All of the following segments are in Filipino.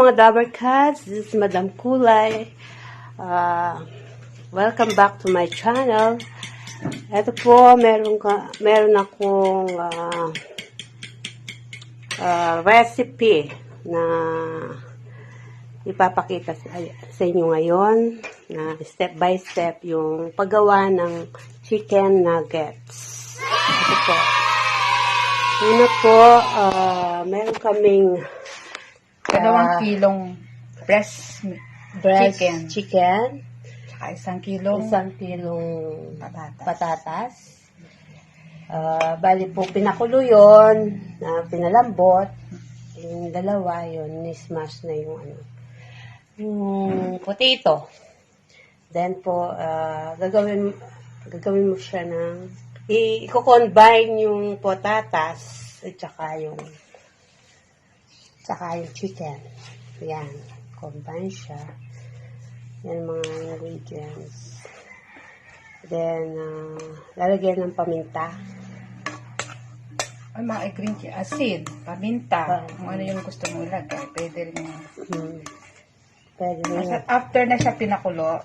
mga Dabber Cats, this is Madam Kulay. Welcome back to my channel. Ito po, meron akong recipe na ipapakita sa inyo ngayon, na step by step yung paggawa ng chicken nuggets. Ito po. Una po, meron kaming 2 kilong breast chicken. Saka 1 kilong patatas. Bali po, pinakulo yun, pinalambot. Yung dalawa yun, ni-smash na yung potato. Then po, gagawin mo siya ng, i-combine yung patatas at saka yung chicken. Yan. Combine siya. Yan mga ingredients. Then, lalagyan ng paminta. Ay, mga green acid, paminta, kung ano yung gusto mo ilagay, pwede rin yung... Pwede rin. After na siya pinakulo,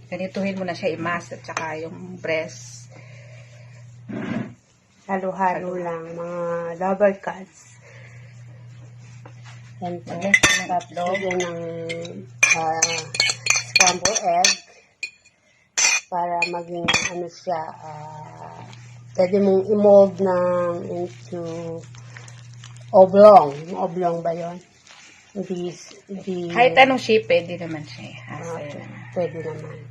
ganituhin mo na siya i-mash at saka yung breast. Halo-halo lang, mga Dabber Cats. Yan po. Lagyan ng scrambled egg para maging siya, pwede mong i-mold into oblong. Oblong ba yun? Hindi. Kahit anong shape, pwede naman siya. Pwede naman.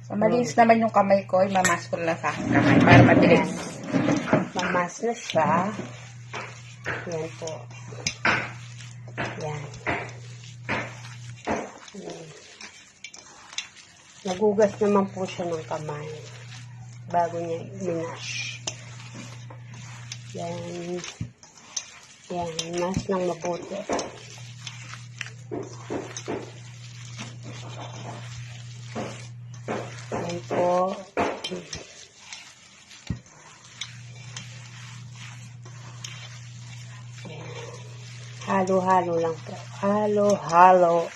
So, malinis naman yung kamay ko, mamas ko lang sa aking kamay para mabilis. Mamas na siya. Yan po. Yan. Nagugas naman po siya ng kamay bago niya minash. Yan. Yan. Mash ng mabuti. Yan po. Halo-halo lang po. Halo-halo.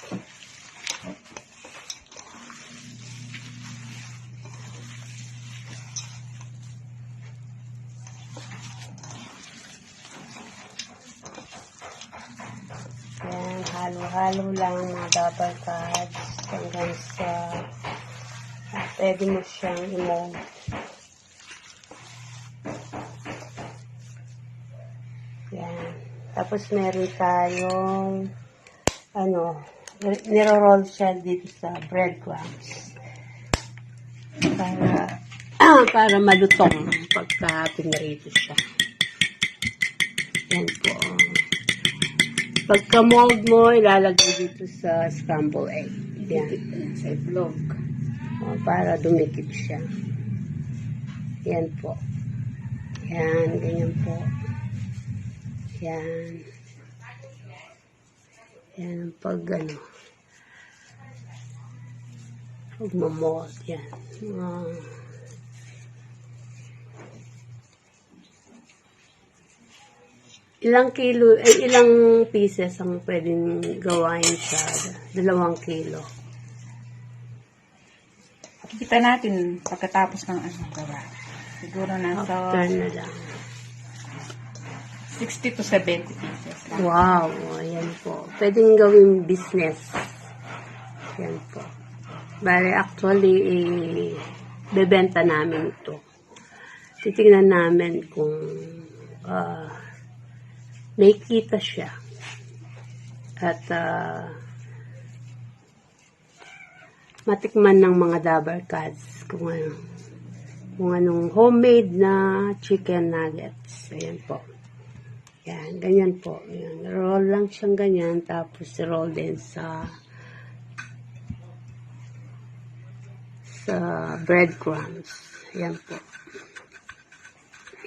Yan, halo-halo lang mga Dabber Cats hanggang sa pwede mo siyang i-mold. Yan. Tapos meron tayong niro-roll siya dito sa breadcrumbs para malutong pagka pinarito siya. Yan po. Pagka mold mo, ilalagay dito sa scrambled egg. Yan. Sa itlog. Para dumikit siya. Yan po. Yan. Ganyan po. Yan. Yan. Pag mold. Yan. Ilang pieces ang pwedeng gawain sa 2 kilo? Kita natin pagkatapos ng gawa. Siguro nasa After na lang. 60 to 70 pieces lang. Wow, ayan po. Pwedeng gawing business. Yan po. Bale, actually, bebenta namin ito. Titingnan namin kung may kita siya. At matikman ng mga Dabber Cats kung anong homemade na chicken nuggets. Ayan po. Yan, ganyan po. Yan, roll lang siyang ganyan, tapos roll din sa breadcrumbs. Yan po.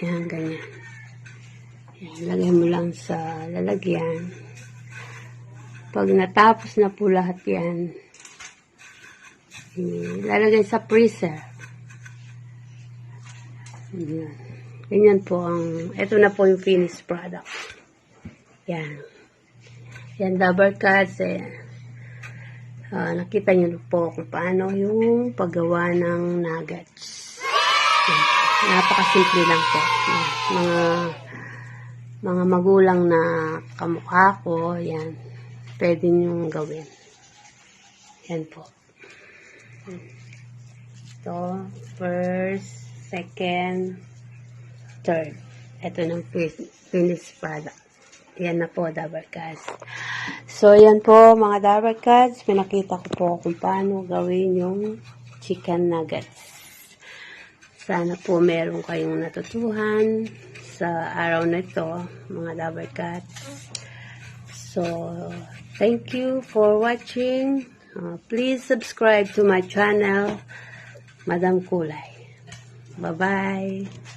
Yan, ganyan. Yan, lagay mo lang sa lalagyan. Pag natapos na po lahat yan, lalagay sa freezer. Yan. Ganyan po ito na po yung finished product. Yan. Yan, Dabarkads, nakita nyo po kung paano yung paggawa ng nuggets. Yan. Napakasimple lang po. Mga magulang na kamukha ko, yan, pwede nyo gawin. Yan po. Ito, first, second, third. Ito ng finished product. Yan na po, Dabarkads. So, yan po, mga Dabarkads. Pinakita ko po kung paano gawin yung chicken nuggets. Sana po meron kayong natutuhan sa araw na ito, mga Dabarkads. So, thank you for watching. Please subscribe to my channel, Madam Kulay. Bye-bye.